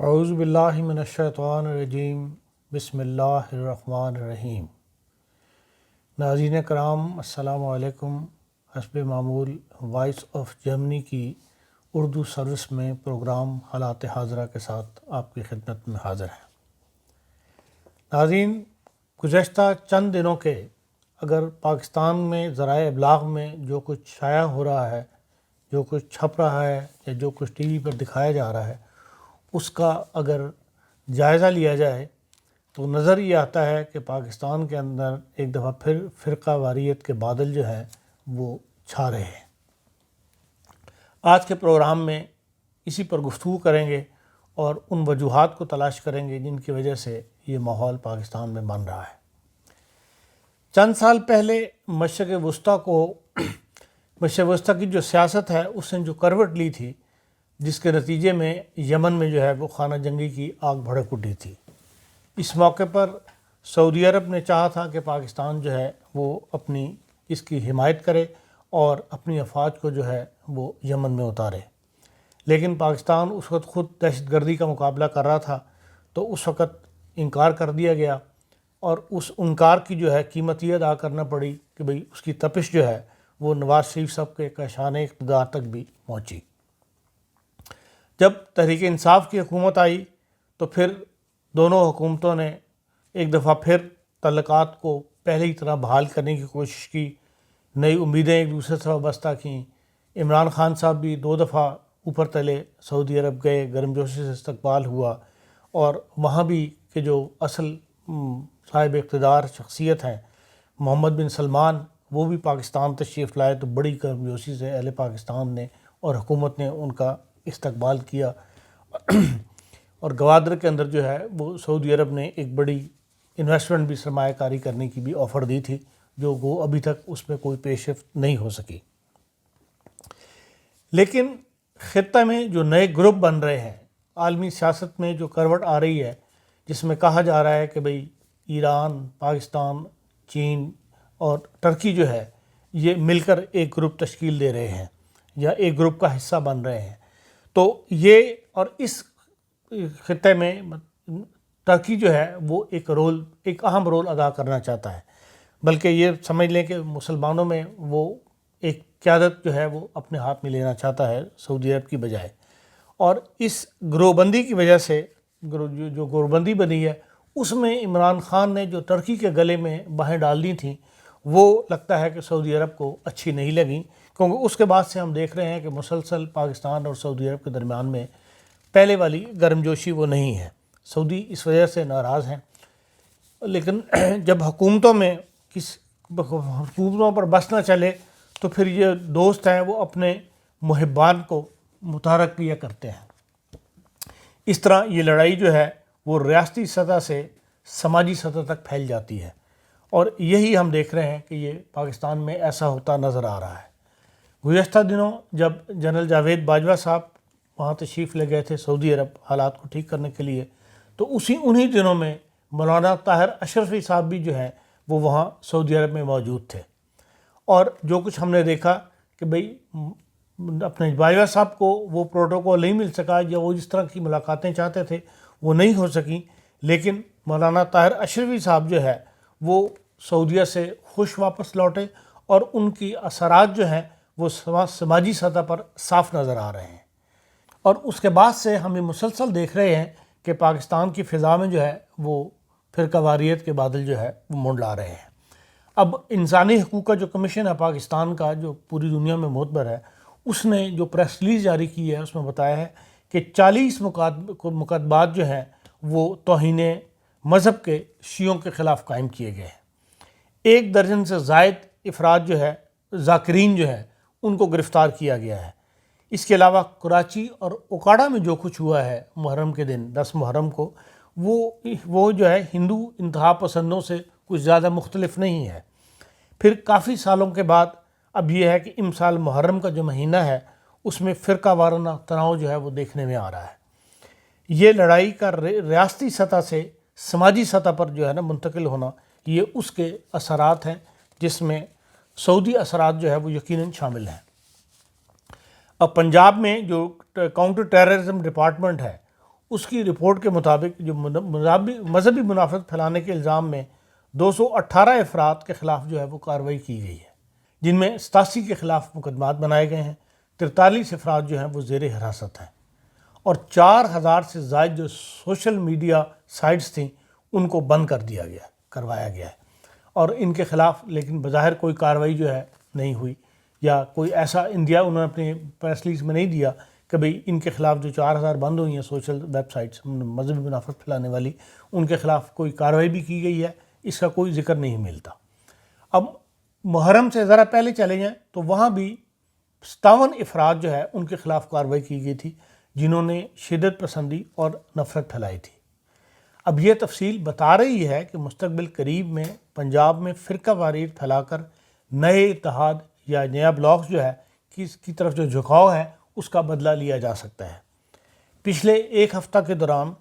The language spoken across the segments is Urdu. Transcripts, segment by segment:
اعوذ باللہ من الشیطان الرجیم، بسم اللہ الرحمن الرحیم۔ ناظرین کرام، السلام علیکم۔ حسب معمول وائس آف جرمنی کی اردو سروس میں پروگرام حالات حاضرہ کے ساتھ آپ کی خدمت میں حاضر ہیں۔ ناظرین، گزشتہ چند دنوں کے اگر پاکستان میں ذرائع ابلاغ میں جو کچھ شائع ہو رہا ہے، جو کچھ چھپ رہا ہے یا جو کچھ ٹی وی پر دکھایا جا رہا ہے، اس کا اگر جائزہ لیا جائے تو نظر یہ آتا ہے کہ پاکستان کے اندر ایک دفعہ پھر فرقہ واریت کے بادل جو ہیں وہ چھا رہے ہیں۔ آج کے پروگرام میں اسی پر گفتگو کریں گے اور ان وجوہات کو تلاش کریں گے جن کی وجہ سے یہ ماحول پاکستان میں بن رہا ہے۔ چند سال پہلے مشرق وسطیٰ کی جو سیاست ہے اس نے جو کروٹ لی تھی، جس کے نتیجے میں یمن میں جو ہے وہ خانہ جنگی کی آگ بھڑک اٹھی تھی۔ اس موقع پر سعودی عرب نے چاہا تھا کہ پاکستان جو ہے وہ اس کی حمایت کرے اور اپنی افواج کو جو ہے وہ یمن میں اتارے، لیکن پاکستان اس وقت خود دہشت گردی کا مقابلہ کر رہا تھا، تو اس وقت انکار کر دیا گیا اور اس انکار کی جو ہے قیمت یہ ادا کرنا پڑی کہ بھئی اس کی تپش جو ہے وہ نواز شریف صاحب کے کہشان اقتدار تک بھی پہنچی۔ جب تحریک انصاف کی حکومت آئی تو پھر دونوں حکومتوں نے ایک دفعہ پھر تعلقات کو پہلے ہی طرح بحال کرنے کی کوشش کی، نئی امیدیں ایک دوسرے سے وابستہ کیں۔ عمران خان صاحب بھی 2 دفعہ اوپر تلے سعودی عرب گئے، گرمجوشی سے استقبال ہوا، اور وہاں بھی کہ جو اصل صاحب اقتدار شخصیت ہیں محمد بن سلمان، وہ بھی پاکستان تشریف لائے تو بڑی گرمجوشی سے اہل پاکستان نے اور حکومت نے ان کا استقبال کیا، اور گوادر کے اندر جو ہے وہ سعودی عرب نے ایک بڑی انویسٹمنٹ بھی، سرمایہ کاری کرنے کی بھی آفر دی تھی، جو وہ ابھی تک اس میں کوئی پیش رفت نہیں ہو سکی۔ لیکن خطہ میں جو نئے گروپ بن رہے ہیں، عالمی سیاست میں جو کروٹ آ رہی ہے، جس میں کہا جا رہا ہے کہ بھئی ایران، پاکستان، چین اور ترکی جو ہے یہ مل کر ایک گروپ تشکیل دے رہے ہیں یا ایک گروپ کا حصہ بن رہے ہیں، تو یہ اور اس خطے میں ترکی جو ہے وہ ایک اہم رول ادا کرنا چاہتا ہے، بلکہ یہ سمجھ لیں کہ مسلمانوں میں وہ ایک قیادت جو ہے وہ اپنے ہاتھ میں لینا چاہتا ہے سعودی عرب کی بجائے، اور اس گروہ بندی کی وجہ سے جو گروہ بندی بنی ہے اس میں عمران خان نے جو ترکی کے گلے میں باہیں ڈال دی تھیں وہ لگتا ہے کہ سعودی عرب کو اچھی نہیں لگیں، کیونکہ اس کے بعد سے ہم دیکھ رہے ہیں کہ مسلسل پاکستان اور سعودی عرب کے درمیان میں پہلے والی گرمجوشی وہ نہیں ہے۔ سعودی اس وجہ سے ناراض ہیں، لیکن جب حکومتوں پر بس نہ چلے تو پھر یہ دوست ہیں وہ اپنے محبان کو متحرک کیا کرتے ہیں۔ اس طرح یہ لڑائی جو ہے وہ ریاستی سطح سے سماجی سطح تک پھیل جاتی ہے، اور یہی ہم دیکھ رہے ہیں کہ یہ پاکستان میں ایسا ہوتا نظر آ رہا ہے۔ گزشتہ دنوں جب جنرل جاوید باجوہ صاحب وہاں تشریف لے گئے تھے سعودی عرب حالات کو ٹھیک کرنے کے لیے، تو انہی دنوں میں مولانا طاہر اشرفی صاحب بھی جو ہیں وہ وہاں سعودی عرب میں موجود تھے، اور جو کچھ ہم نے دیکھا کہ بھئی اپنے باجوہ صاحب کو وہ پروٹوکول نہیں مل سکا، یا وہ جس طرح کی ملاقاتیں چاہتے تھے وہ نہیں ہو سکیں، لیکن مولانا طاہر اشرفی صاحب جو ہے وہ سعودیہ سے خوش واپس لوٹے، اور ان کی اثرات جو ہیں وہ سماجی سطح پر صاف نظر آ رہے ہیں، اور اس کے بعد سے ہم یہ مسلسل دیکھ رہے ہیں کہ پاکستان کی فضا میں جو ہے وہ فرقہ واریت کے بادل جو ہے وہ منڈلا رہے ہیں۔ اب انسانی حقوق کا جو کمیشن ہے پاکستان کا، جو پوری دنیا میں معتبر ہے، اس نے جو پریس ریلیز جاری کی ہے اس میں بتایا ہے کہ 40 مقدمات جو ہیں وہ توہین مذہب کے شیعوں کے خلاف قائم کیے گئے ہیں۔ 1 درجن سے زائد افراد جو ہے، ذاکرین جو ہے، ان کو گرفتار کیا گیا ہے۔ اس کے علاوہ کراچی اور اوکاڑا میں جو کچھ ہوا ہے محرم کے دن 10 محرم کو، وہ جو ہے ہندو انتہا پسندوں سے کچھ زیادہ مختلف نہیں ہے۔ پھر کافی سالوں کے بعد اب یہ ہے کہ امسال محرم کا جو مہینہ ہے اس میں فرقہ وارانہ تناؤ جو ہے وہ دیکھنے میں آ رہا ہے۔ یہ لڑائی کا ریاستی سطح سے سماجی سطح پر جو ہے نا منتقل ہونا، یہ اس کے اثرات ہیں جس میں سعودی اثرات جو ہے وہ یقیناً شامل ہیں۔ اب پنجاب میں جو کاؤنٹر ٹیررزم ڈپارٹمنٹ ہے اس کی رپورٹ کے مطابق جو مذہبی منافقت پھیلانے کے الزام میں 218 افراد کے خلاف جو ہے وہ کارروائی کی گئی ہے، جن میں 87 کے خلاف مقدمات بنائے گئے ہیں، 43 افراد جو ہیں وہ زیر حراست ہیں، اور 4000 سے زائد جو سوشل میڈیا سائٹس تھیں ان کو بند کروایا گیا ہے، اور ان کے خلاف لیکن بظاہر کوئی کارروائی جو ہے نہیں ہوئی، یا کوئی ایسا انہوں نے اپنے پریس ریلیز میں نہیں دیا کہ بھئی ان کے خلاف جو 4000 بند ہوئی ہیں سوشل ویب سائٹس مذہبی منافقت پھیلانے والی، ان کے خلاف کوئی کارروائی بھی کی گئی ہے، اس کا کوئی ذکر نہیں ملتا۔ اب محرم سے ذرا پہلے چلے جائیں تو وہاں بھی 57 افراد جو ہے ان کے خلاف کارروائی کی گئی تھی، جنہوں نے شدت پسندی اور نفرت پھیلائی تھی۔ اب یہ تفصیل بتا رہی ہے کہ مستقبل قریب میں پنجاب میں فرقہ واریت پھیلا کر نئے اتحاد یا نیا بلاک جو ہے کی طرف جو جھکاؤ ہے اس کا بدلہ لیا جا سکتا ہے۔ پچھلے ایک ہفتہ کے دوران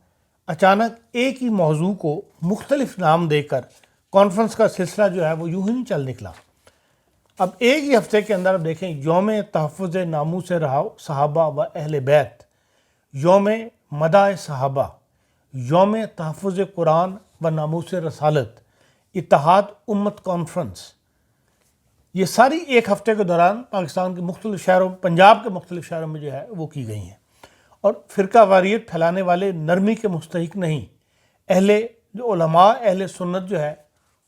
اچانک ایک ہی موضوع کو مختلف نام دے کر کانفرنس کا سلسلہ جو ہے وہ یوں ہی نہیں چل نکلا۔ اب ایک ہی ہفتے کے اندر اب دیکھیں، یوم تحفظ ناموس صحابہ و اہل بیت، یوم مدح صحابہ، یوم تحفظ قرآن و ناموس رسالت، اتحاد امت کانفرنس، یہ ساری ایک ہفتے کے دوران پاکستان کے مختلف شہروں، پنجاب کے مختلف شہروں میں جو ہے وہ کی گئی ہیں، اور فرقہ واریت پھیلانے والے نرمی کے مستحق نہیں، جو علماء اہل سنت جو ہے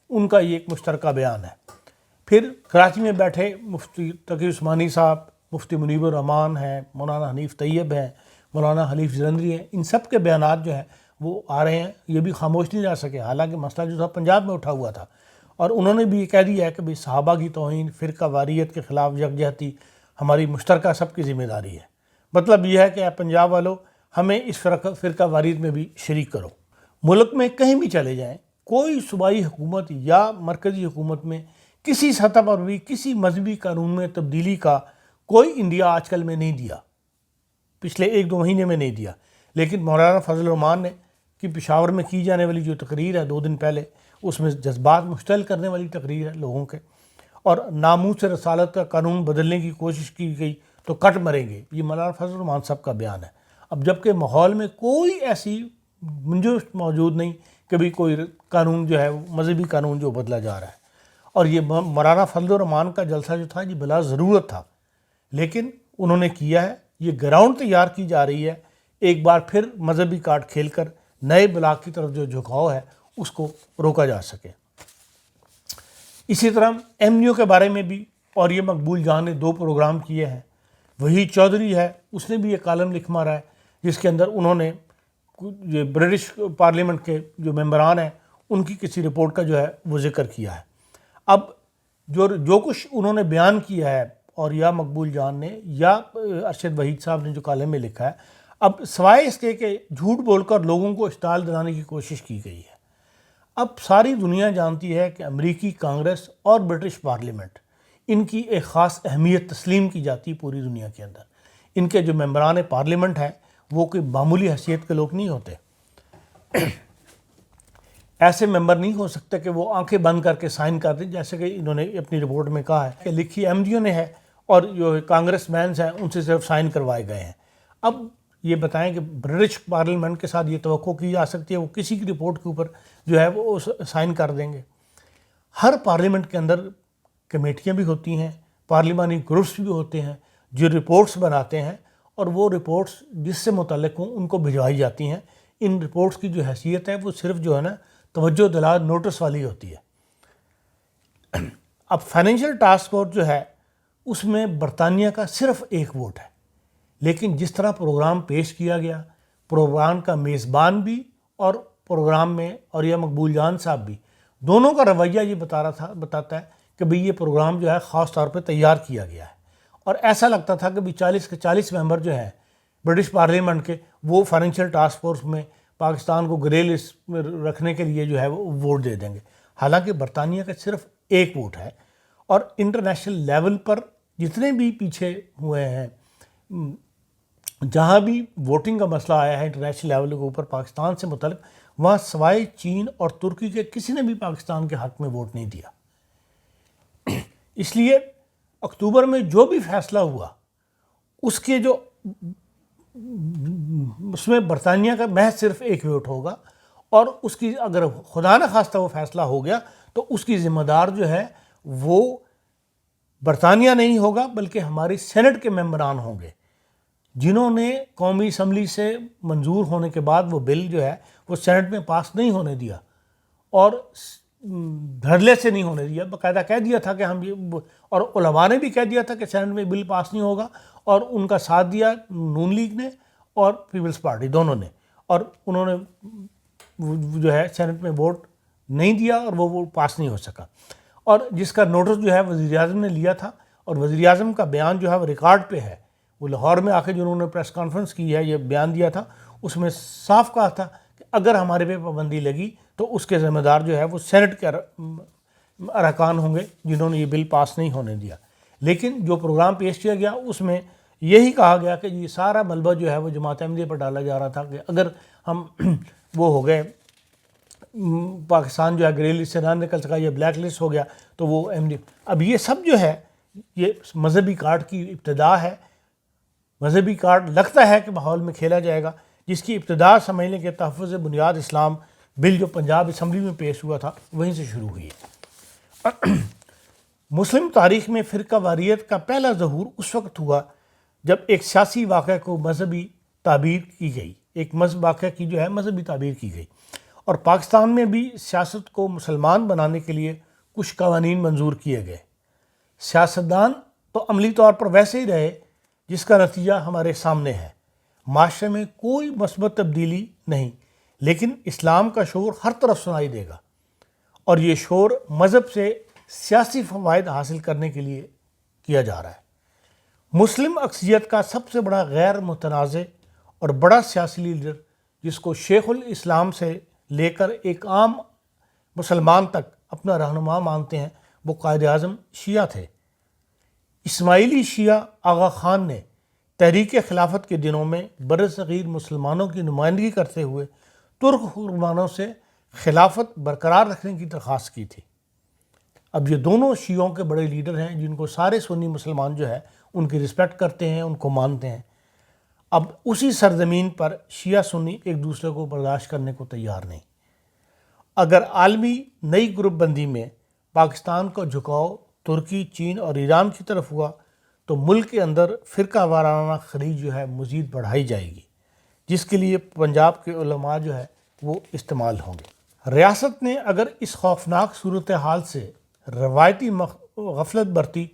ان کا یہ ایک مشترکہ بیان ہے۔ پھر کراچی میں بیٹھے مفتی تقی عثمانی صاحب، مفتی منیب الرحمان ہیں، مولانا حنیف طیب ہیں، مولانا حلیف جلندری ہیں، ان سب کے بیانات جو ہیں وہ آ رہے ہیں، یہ بھی خاموش نہیں رہ سکے، حالانکہ مسئلہ جو تھا پنجاب میں اٹھا ہوا تھا، اور انہوں نے بھی یہ کہہ دیا ہے کہ بھئی صحابہ کی توہین، فرقہ واریت کے خلاف یکجہتی ہماری مشترکہ سب کی ذمہ داری ہے۔ مطلب یہ ہے کہ اے پنجاب والو، ہمیں اس فرقہ واریت میں بھی شریک کرو۔ ملک میں کہیں بھی چلے جائیں، کوئی صوبائی حکومت یا مرکزی حکومت میں کسی سطح پر بھی کسی مذہبی قانون میں تبدیلی کا کوئی انڈیا آج کل میں نہیں دیا، پچھلے 1-2 مہینے میں نہیں دیا، لیکن مولانا فضل الرحمان نے کہ پشاور میں کی جانے والی جو تقریر ہے 2 دن پہلے، اس میں جذبات مشتعل کرنے والی تقریر ہے لوگوں کے، اور ناموس رسالت کا قانون بدلنے کی کوشش کی گئی تو کٹ مریں گے، یہ مولانا فضل الرحمان صاحب کا بیان ہے۔ اب جبکہ ماحول میں کوئی ایسی گنجائش موجود نہیں کہ بھی کوئی قانون جو ہے مذہبی قانون جو بدلا جا رہا ہے، اور یہ مولانا فضل الرحمان کا جلسہ جو تھا یہ بلا ضرورت تھا، لیکن انہوں نے کیا ہے، یہ گراؤنڈ تیار کی جا رہی ہے ایک بار پھر مذہبی کارڈ کھیل کر نئے بلاک کی طرف جو جھکاؤ ہے اس کو روکا جا سکے۔ اسی طرح ایم یو کے بارے میں بھی اور یہ مقبول جان نے 2 پروگرام کیے ہیں، وہی چودھری ہے، اس نے بھی ایک کالم لکھ مارا ہے جس کے اندر انہوں نے یہ برٹش پارلیمنٹ کے جو ممبران ہیں ان کی کسی رپورٹ کا جو ہے وہ ذکر کیا ہے۔ اب جو کچھ انہوں نے بیان کیا ہے، اور یا مقبول جان نے یا ارشد وحید صاحب نے جو کالم میں لکھا ہے، اب سوائے اس کے کہ جھوٹ بول کر لوگوں کو اشتعال دلانے کی کوشش کی گئی ہے۔ اب ساری دنیا جانتی ہے کہ امریکی کانگریس اور برٹش پارلیمنٹ، ان کی ایک خاص اہمیت تسلیم کی جاتی پوری دنیا کے اندر۔ ان کے جو ممبران پارلیمنٹ ہیں وہ کوئی معمولی حیثیت کے لوگ نہیں ہوتے، ایسے ممبر نہیں ہو سکتے کہ وہ آنکھیں بند کر کے سائن کر دیں، جیسے کہ انہوں نے اپنی رپورٹ میں کہا ہے کہ لکھی ایم ڈی او نے ہے اور جو کانگریس مینز ہیں ان سے صرف سائن کروائے گئے ہیں۔ اب یہ بتائیں کہ برٹش پارلیمنٹ کے ساتھ یہ توقع کی جا سکتی ہے وہ کسی کی رپورٹ کے اوپر جو ہے وہ سائن کر دیں گے؟ ہر پارلیمنٹ کے اندر کمیٹیاں بھی ہوتی ہیں، پارلیمانی گروپس بھی ہوتے ہیں جو رپورٹس بناتے ہیں، اور وہ رپورٹس جس سے متعلق ہوں ان کو بھجوائی جاتی ہیں۔ ان رپورٹس کی جو حیثیت ہے وہ صرف جو ہے نا توجہ دلا نوٹس والی ہوتی ہے۔ اب فائنینشیل ٹاسک فورس جو ہے اس میں برطانیہ کا صرف 1 ووٹ ہے، لیکن جس طرح پروگرام پیش کیا گیا، پروگرام کا میزبان بھی اور پروگرام میں اور یہ مقبول جان صاحب بھی، دونوں کا رویہ یہ بتاتا ہے کہ بھئی یہ پروگرام جو ہے خاص طور پہ تیار کیا گیا ہے، اور ایسا لگتا تھا کہ بھی 40 کے 40 ممبر جو ہیں برٹش پارلیمنٹ کے وہ فائنینشیل ٹاسک فورس میں پاکستان کو گرے لسٹ میں رکھنے کے لیے جو ہے وہ ووٹ دے دیں گے، حالانکہ برطانیہ کا صرف 1 ووٹ ہے۔ اور انٹرنیشنل لیول پر جتنے بھی پیچھے ہوئے ہیں، جہاں بھی ووٹنگ کا مسئلہ آیا ہے انٹرنیشنل لیول کے اوپر پاکستان سے متعلق، وہاں سوائے چین اور ترکی کے کسی نے بھی پاکستان کے حق میں ووٹ نہیں دیا۔ اس لیے اکتوبر میں جو بھی فیصلہ ہوا اس کے جو اس میں برطانیہ کا محض صرف ایک ووٹ ہوگا، اور اس کی اگر خدا نہ خواستہ وہ فیصلہ ہو گیا تو اس کی ذمہ دار جو ہے وہ برطانیہ نہیں ہوگا، بلکہ ہماری سینٹ کے ممبران ہوں گے، جنہوں نے قومی اسمبلی سے منظور ہونے کے بعد وہ بل جو ہے وہ سینٹ میں پاس نہیں ہونے دیا، اور دھڑلے سے نہیں ہونے دیا، باقاعدہ کہہ دیا تھا کہ ہم یہ، اور علماء نے بھی کہہ دیا تھا کہ سینٹ میں بل پاس نہیں ہوگا، اور ان کا ساتھ دیا نون لیگ نے اور پیپلز پارٹی دونوں نے، اور انہوں نے جو ہے سینٹ میں ووٹ نہیں دیا، اور وہ پاس نہیں ہو سکا، اور جس کا نوٹس جو ہے وزیر اعظم نے لیا تھا، اور وزیر اعظم کا بیان جو ہے وہ ریکارڈ پہ ہے، وہ لاہور میں آ کے جو انہوں نے پریس کانفرنس کی ہے یہ بیان دیا تھا، اس میں صاف کہا تھا کہ اگر ہمارے پہ پابندی لگی تو اس کے ذمہ دار جو ہے وہ سینٹ کے ارکان ہوں گے جنہوں نے یہ بل پاس نہیں ہونے دیا۔ لیکن جو پروگرام پیش کیا گیا اس میں یہی کہا گیا کہ یہ سارا ملبہ جو ہے وہ جماعت احمدیہ پر ڈالا جا رہا تھا کہ اگر ہم وہ ہو گئے، پاکستان جو ہے گرے لسٹ سے نہ نکل سکا، یہ بلیک لسٹ ہو گیا، تو وہ احمدیہ، اب یہ سب جو ہے یہ مذہبی کارڈ کی ابتدا ہے، مذہبی کارڈ لگتا ہے کہ ماحول میں کھیلا جائے گا، جس کی ابتدا سمجھ لیں کہ تحفظ بنیاد اسلام بل جو پنجاب اسمبلی میں پیش ہوا تھا وہیں سے شروع ہوئی ہے۔ مسلم تاریخ میں فرقہ واریت کا پہلا ظہور اس وقت ہوا جب ایک سیاسی واقعہ کو مذہبی تعبیر کی گئی، ایک واقعہ کی جو ہے مذہبی تعبیر کی گئی، اور پاکستان میں بھی سیاست کو مسلمان بنانے کے لیے کچھ قوانین منظور کیے گئے۔ سیاستدان تو عملی طور پر ویسے ہی رہے جس کا نتیجہ ہمارے سامنے ہے، معاشرے میں کوئی مثبت تبدیلی نہیں، لیکن اسلام کا شور ہر طرف سنائی دے گا، اور یہ شور مذہب سے سیاسی فوائد حاصل کرنے کے لیے کیا جا رہا ہے۔ مسلم اکثریت کا سب سے بڑا غیر متنازع اور بڑا سیاسی لیڈر، جس کو شیخ الاسلام سے لے کر ایک عام مسلمان تک اپنا رہنما مانتے ہیں، وہ قائد اعظم شیعہ تھے۔ اسماعیلی شیعہ آغا خان نے تحریک خلافت کے دنوں میں برصغیر مسلمانوں کی نمائندگی کرتے ہوئے ترک حکمرانوں سے خلافت برقرار رکھنے کی درخواست کی تھی۔ اب یہ دونوں شیعوں کے بڑے لیڈر ہیں جن کو سارے سنی مسلمان جو ہے ان کی رسپیکٹ کرتے ہیں، ان کو مانتے ہیں۔ اب اسی سرزمین پر شیعہ سنی ایک دوسرے کو برداشت کرنے کو تیار نہیں۔ اگر عالمی نئی گروپ بندی میں پاکستان کا جھکاؤ ترکی، چین اور ایران کی طرف ہوا تو ملک کے اندر فرقہ وارانہ خلیج جو ہے مزید بڑھائی جائے گی، جس کے لیے پنجاب کے علماء جو ہے وہ استعمال ہوں گے۔ ریاست نے اگر اس خوفناک صورتحال سے روایتی غفلت برتی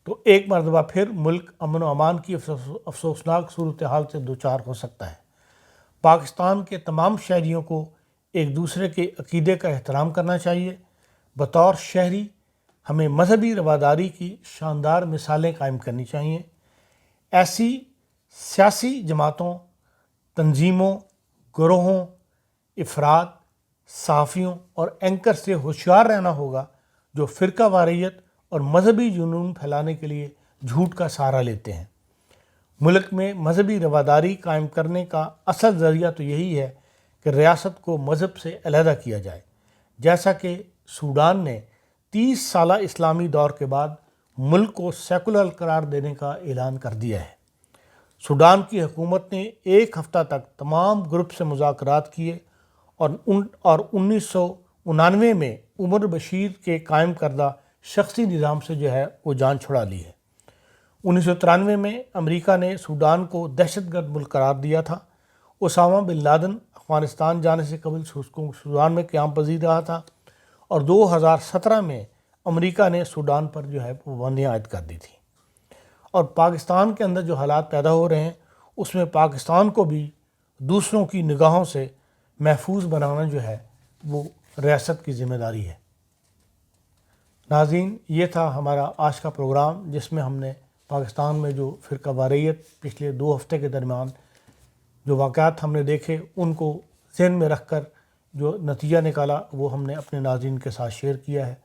تو ایک مرتبہ پھر ملک امن و امان کی افسوسناک صورتحال سے دوچار ہو سکتا ہے۔ پاکستان کے تمام شہریوں کو ایک دوسرے کے عقیدے کا احترام کرنا چاہیے۔ بطور شہری ہمیں مذہبی رواداری کی شاندار مثالیں قائم کرنی چاہیے۔ ایسی سیاسی جماعتوں، تنظیموں، گروہوں، افراد، صحافیوں اور اینکر سے ہوشیار رہنا ہوگا جو فرقہ واریت اور مذہبی جنون پھیلانے کے لیے جھوٹ کا سہارا لیتے ہیں۔ ملک میں مذہبی رواداری قائم کرنے کا اصل ذریعہ تو یہی ہے کہ ریاست کو مذہب سے علیحدہ کیا جائے، جیسا کہ سوڈان نے 30 سالہ اسلامی دور کے بعد ملک کو سیکولر قرار دینے کا اعلان کر دیا ہے۔ سوڈان کی حکومت نے ایک ہفتہ تک تمام گروپ سے مذاکرات کیے اور 1999 میں عمر بشیر کے قائم کردہ شخصی نظام سے جو ہے وہ جان چھڑا لی ہے۔ 1993 میں امریکہ نے سوڈان کو دہشت گرد ملک قرار دیا تھا۔ اسامہ بن لادن افغانستان جانے سے قبل سوڈان میں قیام پذیر رہا تھا، اور 2017 میں امریکہ نے سوڈان پر جو ہے پابندیاں عائد کر دی تھیں۔ اور پاکستان کے اندر جو حالات پیدا ہو رہے ہیں اس میں پاکستان کو بھی دوسروں کی نگاہوں سے محفوظ بنانا جو ہے وہ ریاست کی ذمہ داری ہے۔ ناظرین، یہ تھا ہمارا آج کا پروگرام جس میں ہم نے پاکستان میں جو فرقہ واریت پچھلے 2 ہفتے کے درمیان جو واقعات ہم نے دیکھے ان کو ذہن میں رکھ کر جو نتیجہ نکالا وہ ہم نے اپنے ناظرین کے ساتھ شیئر کیا ہے۔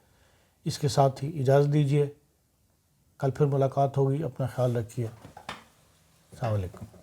اس کے ساتھ ہی اجازت دیجیے، کل پھر ملاقات ہوگی، اپنا خیال رکھیے، السلام علیکم۔